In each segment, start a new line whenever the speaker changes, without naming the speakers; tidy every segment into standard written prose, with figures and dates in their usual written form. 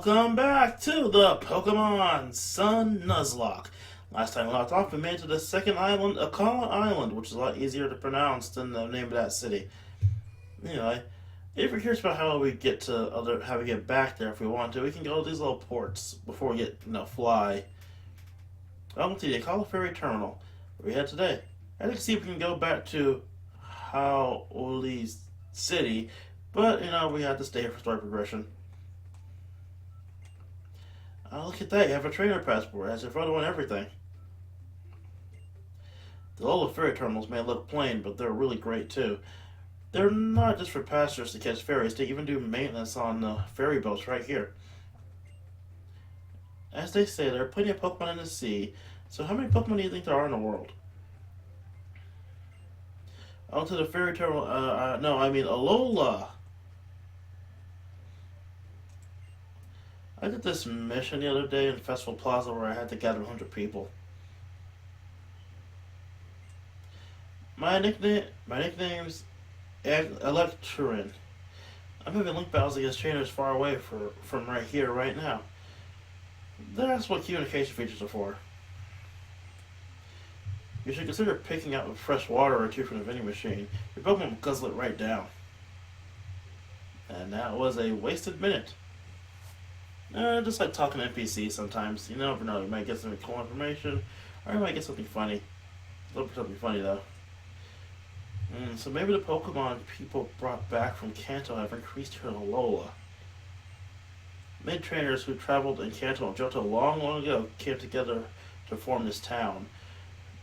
Welcome back to the Pokemon Sun Nuzlocke. Last time we left off, we made it to the second island, Akala Island, which is a lot easier to pronounce than the name of that city. Anyway, if you're curious about how we get back there if we want to, we can go to these little ports before we fly. Welcome to the Akala Ferry Terminal, where we head today. I'd like to see if we can go back to Howli's city, but we have to stay here for story progression. Oh, look at that, you have a trainer passport, it has your photo and everything. The little ferry terminals may look plain, but they're really great too. They're not just for passengers to catch ferries, they even do maintenance on the ferry boats right here. As they say, there are plenty of Pokemon in the sea, so how many Pokemon do you think there are in the world? On to the ferry terminal, Alola! I did this mission the other day in Festival Plaza where I had to gather 100 people. My nickname's Electrin. I'm having link battles against trainers far away from right here, right now. That's what communication features are for. You should consider picking up fresh water or two from the vending machine. Your Pokemon will guzzle it right down. And that was a wasted minute. Just like talking to NPCs sometimes. You never know, you might get some cool information, or you might get something funny. Look for something funny though. So maybe the Pokemon people brought back from Kanto have increased here in Alola. Many trainers who traveled in Kanto and Johto long, long ago came together to form this town.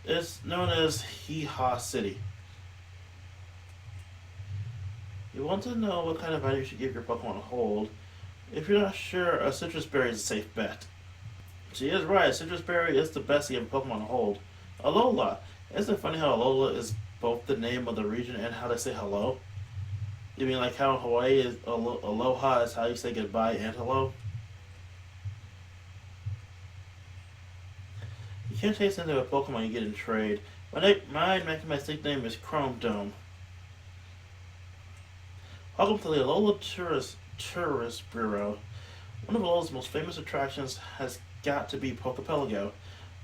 It's known as Hee-Ha City. You want to know what kind of item you should give your Pokemon a hold. If you're not sure, a citrus berry is a safe bet. She is right, a citrus berry is the best to give a Pokemon to hold. Alola. Isn't it funny how Alola is both the name of the region and how they say hello? You mean like how Hawaii is aloha is how you say goodbye and hello? You can't chase into a Pokemon you get in trade. My nickname is Chrome Dome. Welcome to the Alola Tourist Bureau. One of Alola's most famous attractions has got to be Pokepelago.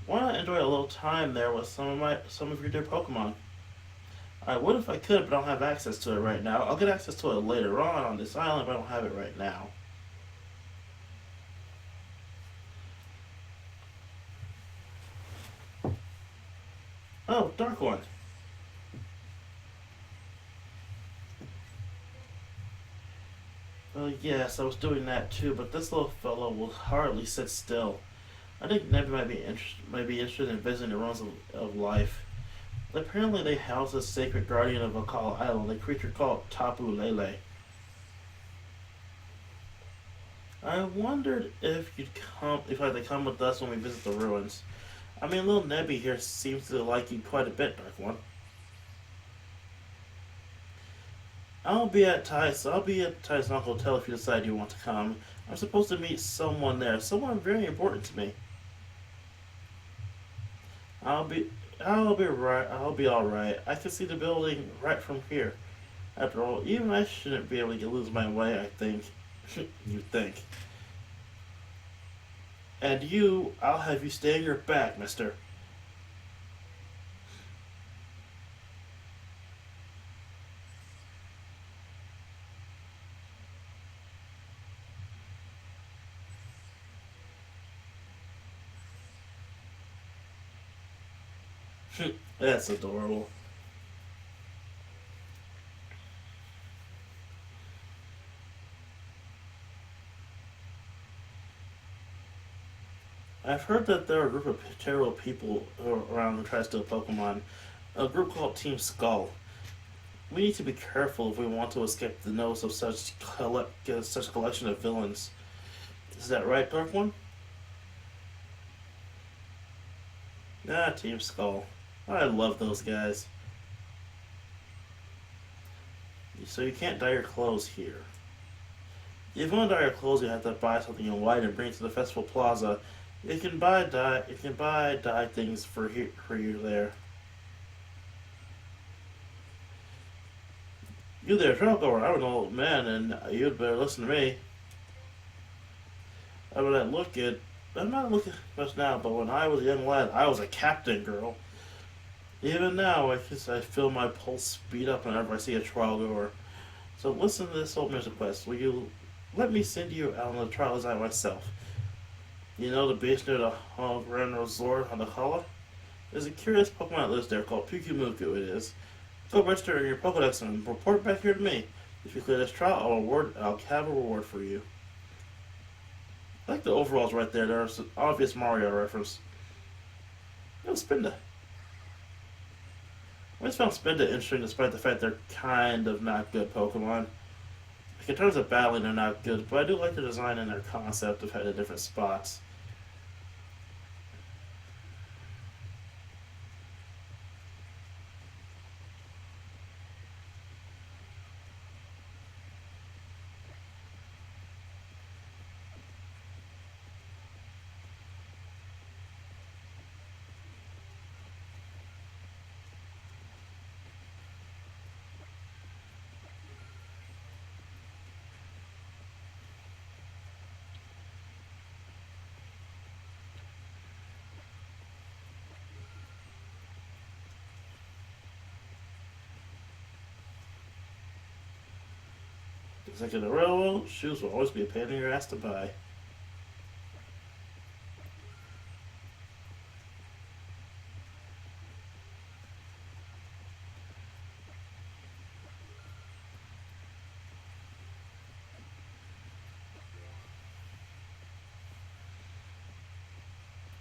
Why not enjoy a little time there with some of your dear Pokemon? I would if I could, but I don't have access to it right now. I'll get access to it later on this island, but I don't have it right now. Oh, Dark One. Well, yes, I was doing that too, but this little fellow will hardly sit still. I think Nebby might be interested in visiting the realms of life. Apparently they house a sacred guardian of Akala Island, a creature called Tapu Lele. I wondered if I'd to come with us when we visit the ruins. I mean, little Nebby here seems to like you quite a bit, Dark One. I'll be at Ty's Uncle Hotel if you decide you want to come. I'm supposed to meet someone there, someone very important to me. I'll be alright. I can see the building right from here. After all, even I shouldn't be able to lose my way, I think. You think. And I'll have you stay in your back, mister. That's adorable. I've heard that there are a group of terrible people around who try to steal Pokemon. A group called Team Skull. We need to be careful if we want to escape the nose of such a collection of villains. Is that right, Dark One? Ah, Team Skull. I love those guys. So you can't dye your clothes here. If you want to dye your clothes, you have to buy something in white and bring it to the Festival Plaza. You can buy dye things for you there. You there, trail goer, I'm an old man, and you'd better listen to me. I mean, I'm not looking much now, but when I was a young lad, I was a captain, girl. Even now, I feel my pulse speed up whenever I see a trial goer. So listen to this old mission quest. Will you let me send you out on the trial design myself? You know the base near the Grand Resort on the Akala? There's a curious Pokemon that lives there called Pikumuku, it is. Go register in your Pokedex and report back here to me. If you clear this trial, I'll have a reward for you. I like the overalls right there. There's an obvious Mario reference. No, Spinda. I always found Spinda interesting despite the fact they're kind of not good Pokemon. Like in terms of battling, they're not good, but I do like their design and their concept of having different spots. Just like in the railroad, shoes will always be a pain in your ass to buy.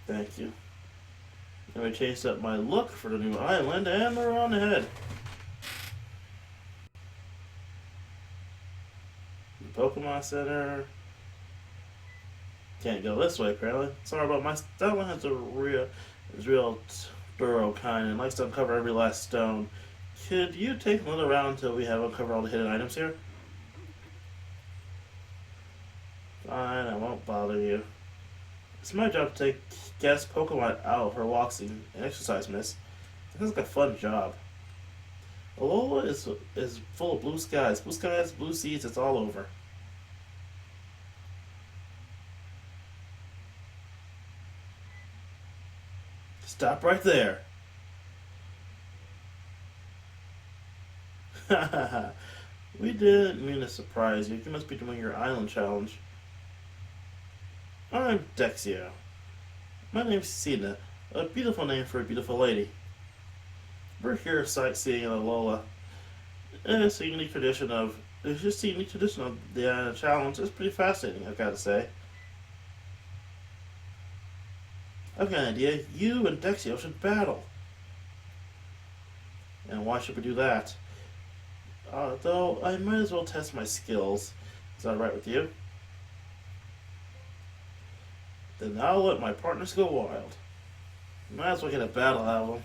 Thank you. Then we chased up my look for the new island, and we're on ahead. The Pokemon Center. Can't go this way, apparently. Sorry about that one has is real thorough kind and likes to uncover every last stone. Could you take another round until we have uncovered all the hidden items here? Fine, I won't bother you. It's my job to take guest Pokemon out for walks and exercise, miss. This is like a fun job. Alola is full of blue skies. Blue skies, blue seas, it's all over. Stop right there. We didn't mean to surprise you. You must be doing your island challenge. I'm Dexio. My name's Cena, a beautiful name for a beautiful lady. We're here sightseeing in Alola. It's just a unique tradition of the challenge. It's pretty fascinating, I've got to say. I've got an idea. You and Dexio should battle. And why should we do that? Though I might as well test my skills. Is that alright with you? Then I'll let my partners go wild. Might as well get a battle out of them.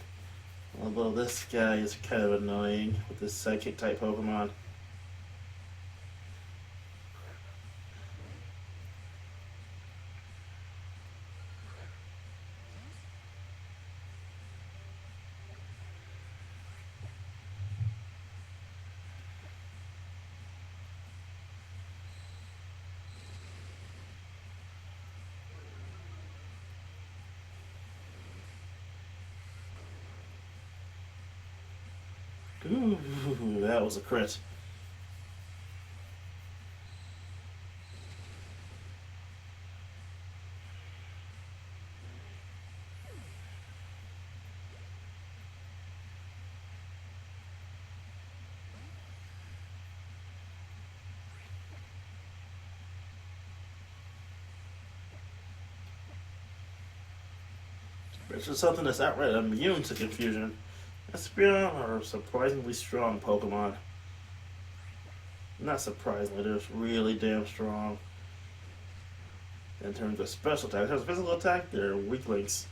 Although this guy is kind of annoying with this psychic type Pokemon. Ooh, that was a crit. It's just something that's outright immune to confusion. Espeon are surprisingly strong Pokemon. Not surprisingly, they're just really damn strong. In terms of special attack, in terms of physical attack, they're weaklings.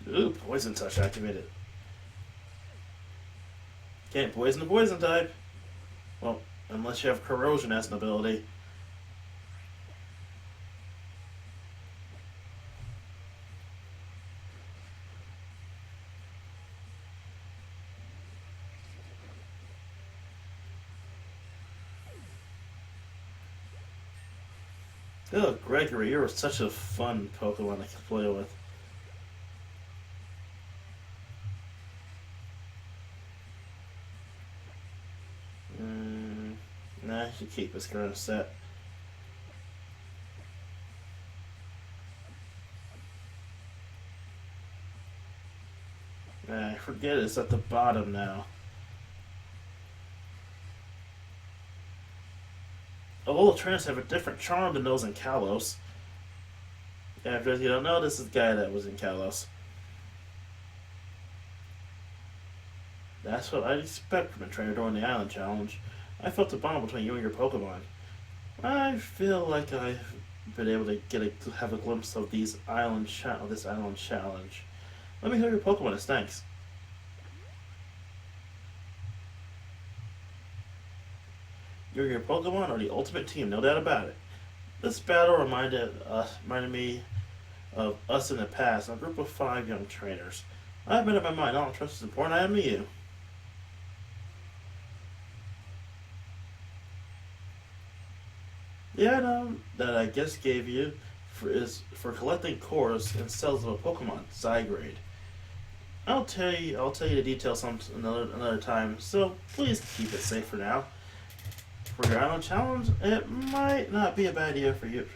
Ooh, Poison Touch activated. Can't poison the poison type. Well, unless you have Corrosion as an ability. Oh, Gregory, you were such a fun Pokemon to play with. Mm, nah, I should keep his current set. Nah, forget it's at the bottom now. All the trainers have a different charm than those in Kalos. Yeah, if you don't know, this is the guy that was in Kalos. That's what I'd expect from a trainer during the Island Challenge. I felt a bond between you and your Pokemon. I feel like I've been able to have a glimpse of this island challenge. Let me hear your Pokemon. It thanks. You and your Pokemon are the ultimate team, no doubt about it. This battle reminded me of us in the past, a group of 5 young trainers. I've made up my mind. I don't trust as important I am to you. The item that I just gave you is for collecting cores and cells of a Pokemon, Zygrade. I'll tell you the details another time. So please keep it safe for now. For your island challenge, it might not be a bad idea for you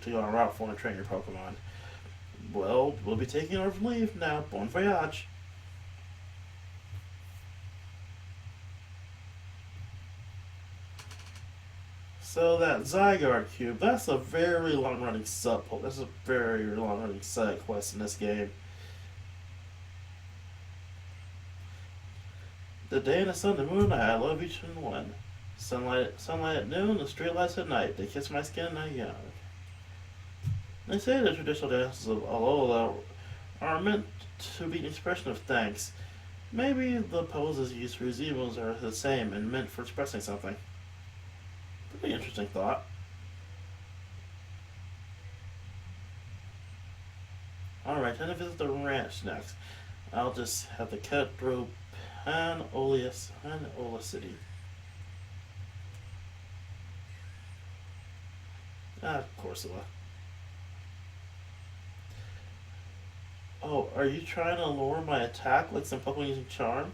to go on Route 4 and train your Pokemon. Well, we'll be taking our leave now. Bon voyage. So that Zygarde cube, that's a very long running That's a very long running side quest in this game. The day and the sun, the moon and I love each and one. Sunlight at noon, the streetlights at night. They kiss my skin and I young. They say the traditional dances of Alola are meant to be an expression of thanks. Maybe the poses used for Zemos are the same and meant for expressing something. Pretty interesting thought. Alright, time to visit the ranch next. I'll just have to cut through Panola City. Corsola. Oh, are you trying to lower my attack like some Pokemon using Charm?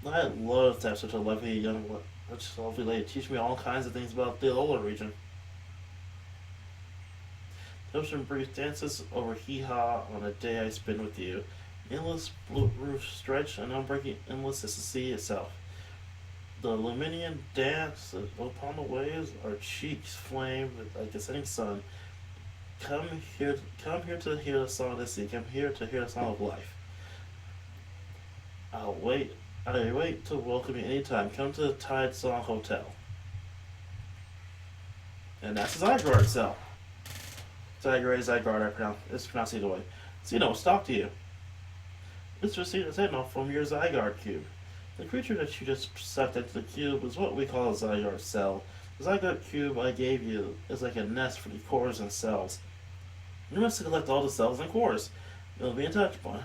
I'd love to have such a lovely lady teach me all kinds of things about the Alola region. Ocean brief dances over hee-haw on a day I spend with you. Endless blue roof stretch and unbreaking endless as the sea itself. The Luminian dance upon the waves, our cheeks flame like the setting sun. Come here to hear the song of the sea. Come here to hear the song of life. I'll wait. I wait to welcome you anytime. Come to the Tide Song Hotel. And that's the Zygarde cell. Zygarde, it's pronounced either way. Xeno, talk to you. It's received a signal from your Zygarde cube. The creature that you just sucked into the cube is what we call a Zygarde cell. The Zygarde cube I gave you is like a nest for the cores and cells. You must collect all the cells and cores. You'll be in touch, boy.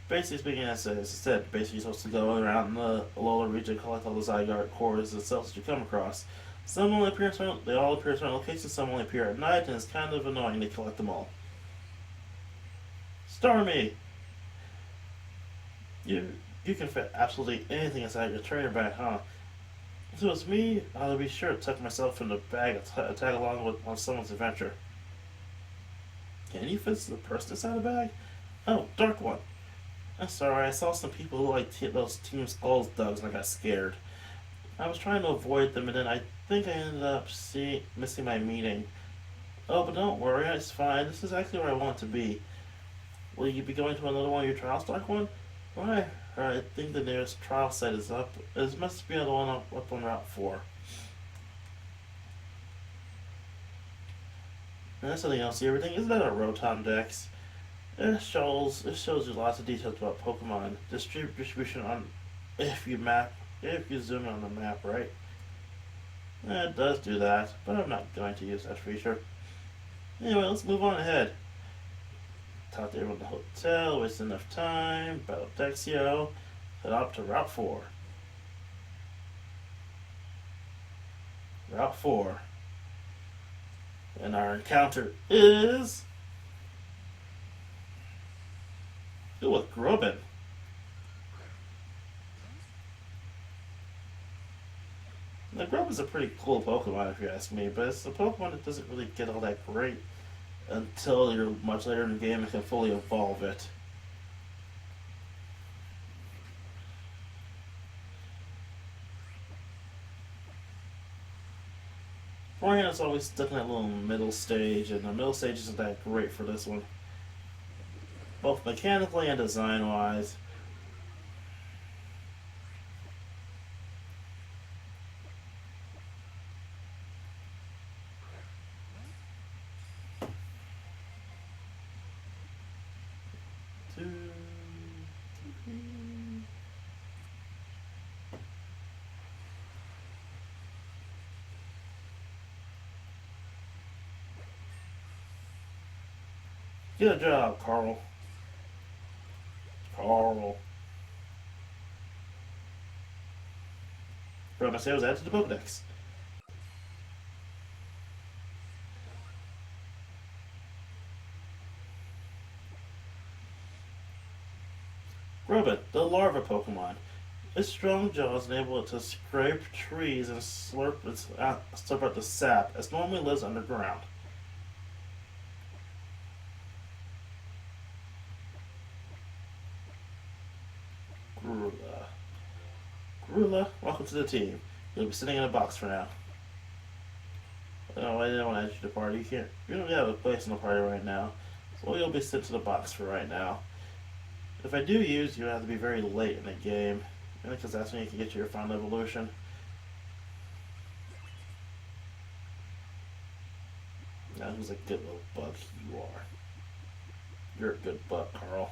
Basically speaking, as I said, basically you're supposed to go around the Alola region, collect all the Zygarde cores and cells that you come across. Some only appear they all appear at certain locations, some only appear at night, and it's kind of annoying to collect them all. Stormy! You can fit absolutely anything inside your trainer bag, huh? If it was me, I'll be sure to tuck myself in the bag and tag along on someone's adventure. Can you fit the person inside the bag? Oh, Dark One. I'm sorry, I saw some people who like those Team Skulls dogs and I got scared. I was trying to avoid them and then I think I ended up missing my meeting. Oh, but don't worry, it's fine. This is actually where I want to be. Will you be going to another one of your trials, Dark One? Why? I think the nearest trial site is up. It must be the one up on Route 4. And that's something else. Everything isn't that a Rotom Dex? It shows you lots of details about Pokemon distribution on if you zoom in on the map, right? It does do that, but I'm not going to use that feature. Anyway, let's move on ahead. Talk to everyone at the hotel, waste enough time, battle Dexio, head up to Route 4. Route 4. And our encounter is... Ooh, a Grubbin. The Grubbin's a pretty cool Pokemon if you ask me, but it's a Pokemon that doesn't really get all that great until you're much later in the game and can fully evolve it. Beforehand, it's always stuck in that little middle stage, and the middle stage isn't that great for this one. Both mechanically and design-wise. Good job, Carl. Carl. Forgot to say I was added to the Pokedex. Grubbin, the larva Pokemon. Its strong jaws enable it to scrape trees and slurp out the sap, as normally lives underground. Grula, welcome to the team. You'll be sitting in a box for now. Oh, I didn't want to add you to the party. You don't have a place in the party right now, so you'll be sent to the box for right now. If I do use you, have to be very late in the game, because that's when you can get your final evolution. Now, who's a good little bug you are. You're a good bug, Carl.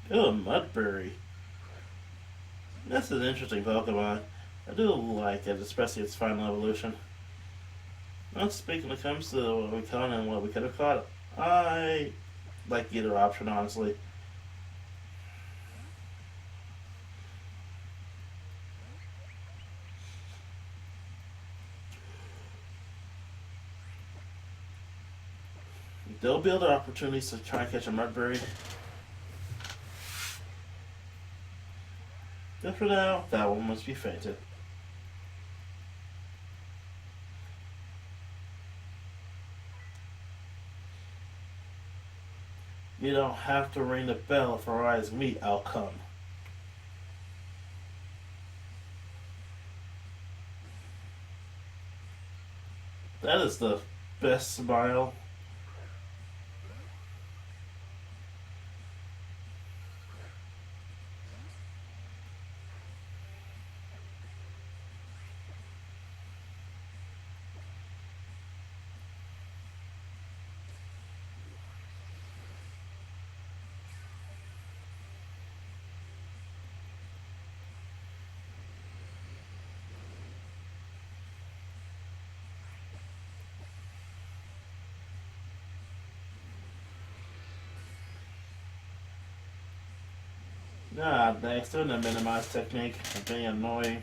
Oh, Mudberry. That's an interesting Pokemon. I do like it, especially its final evolution. Not speaking when it comes to what we caught and what we could have caught, I like either option, honestly. There'll be other opportunities to try and catch a Mudberry. But for now, that one must be fainted. You don't have to ring the bell if our eyes meet, I'll come. That is the best smile. Ah, thanks. Doing the minimize technique of being annoying.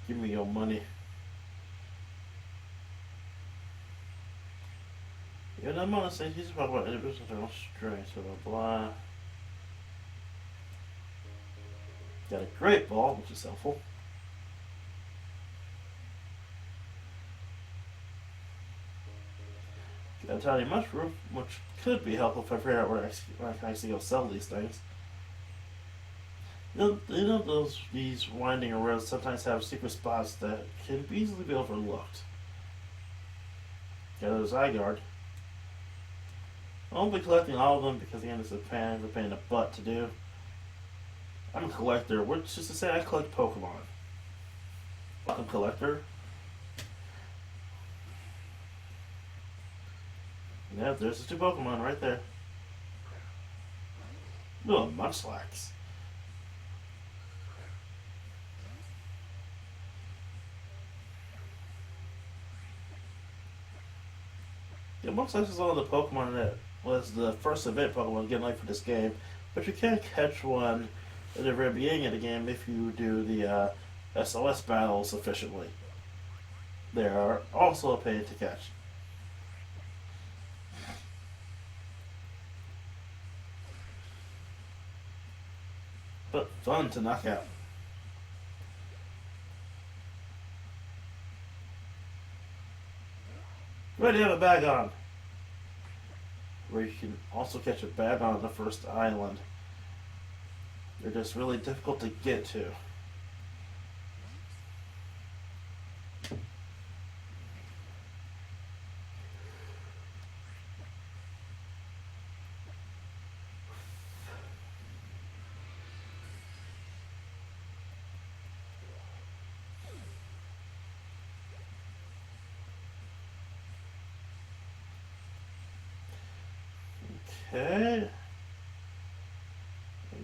Give me your money. Yeah, I'm honestly, he's about what individual strength, blah blah blah. Got a great ball, which is helpful. Got a tiny mushroom, which could be helpful if I figure out where I can actually go sell these things. You know these winding roads sometimes have secret spots that can easily be overlooked. Got a Zygarde. I won't be collecting all of them because again, it's a pain in the butt to do. I'm a collector, which is to say I collect Pokemon. Welcome, collector. Yeah, there's the two Pokemon right there. Little Munchlax. Yeah, Munchlax is one of the Pokemon that was the first event Pokemon getting like for this game, but you can catch one at the very beginning of the game if you do the SOS battles efficiently. They are also a pain to catch. But fun to knock out. Ready to have a bag on. Where you can also catch a bag on the first island. They're just really difficult to get to. Okay.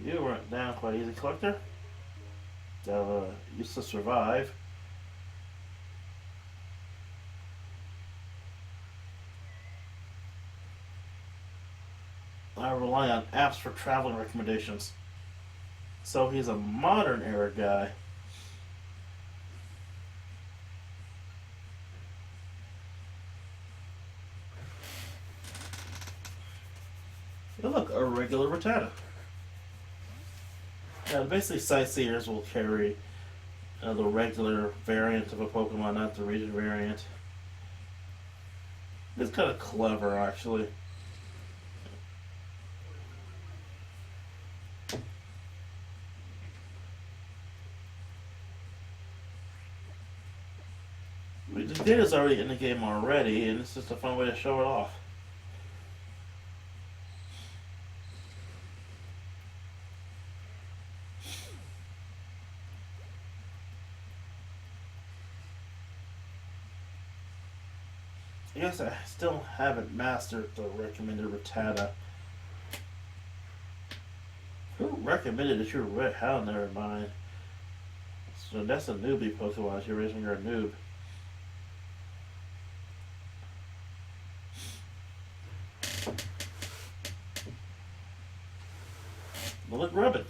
You went down quite easy, Collector. Used to survive. I rely on apps for traveling recommendations. So he's a modern era guy. Hey, look, a regular Rattata. Basically, sightseers will carry the regular variant of a Pokemon, not the region variant. It's kind of clever, actually. The data's already in the game already, and it's just a fun way to show it off. I guess I still haven't mastered the recommended Rattata. Who recommended that you're red? How? Never mind. So that's a newbie Pokemon. You're raising your noob. Well, look, rub it.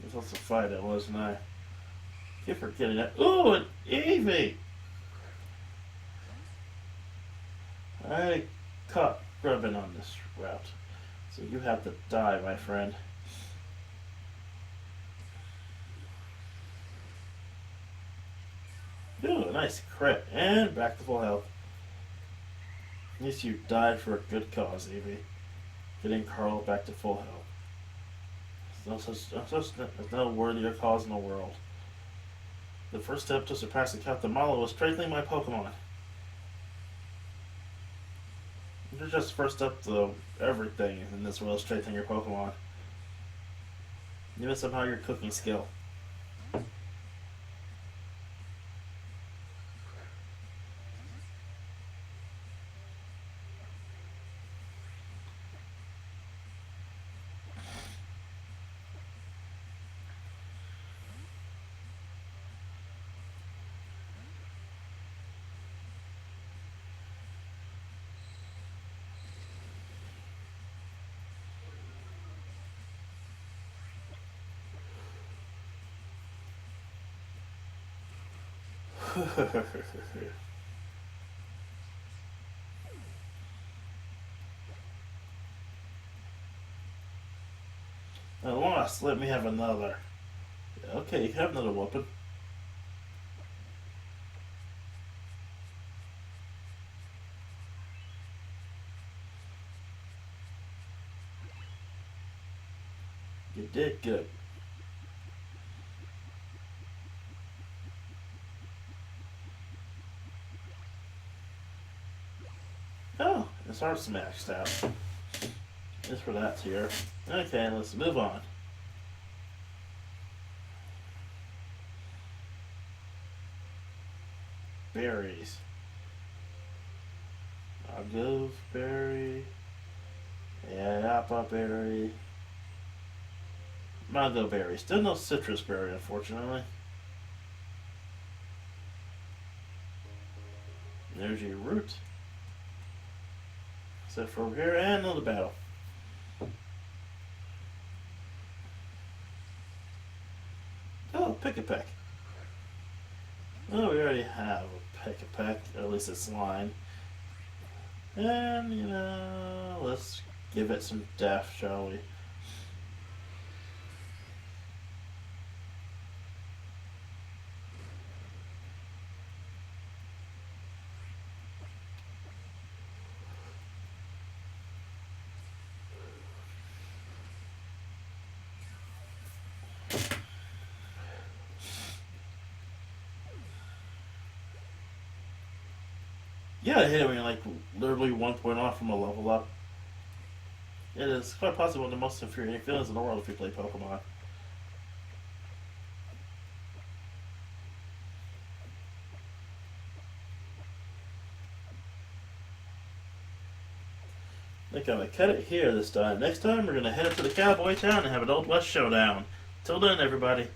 This was a fight, that wasn't I? Keep forgetting that. Ooh, an Eevee! I caught Grubbin on this route. So you have to die, my friend. Ooh, a nice crit. And back to full health. At least you died for a good cause, Eevee. Getting Carl back to full health. There's no worthier cause in the world. The first step to surpassing Count the Malo was strengthening my Pokemon. You're just first step to everything in this world, strengthening your Pokemon. Even somehow your cooking skill. Lost, let me have another. Okay, you have another weapon. You did good. items aren't maxed out. Just for that tier. Okay, let's move on. Berries. Agave berry. Yeah, apple berry. Mango berry. Still no citrus berry, unfortunately. Energy root. Set for over here and another battle. Oh, pick a peck. Oh, we already have a pick a peck, or at least it's line. And, you know, let's give it some depth, shall we? Yeah, I hate it when you're like literally 1 point off from a level up. It is quite possibly one of the most infuriating feelings in the world if you play Pokemon. I think I'm going to cut it here this time. Next time, we're going to head up to the Cowboy Town and have an Old West showdown. Till then, everybody.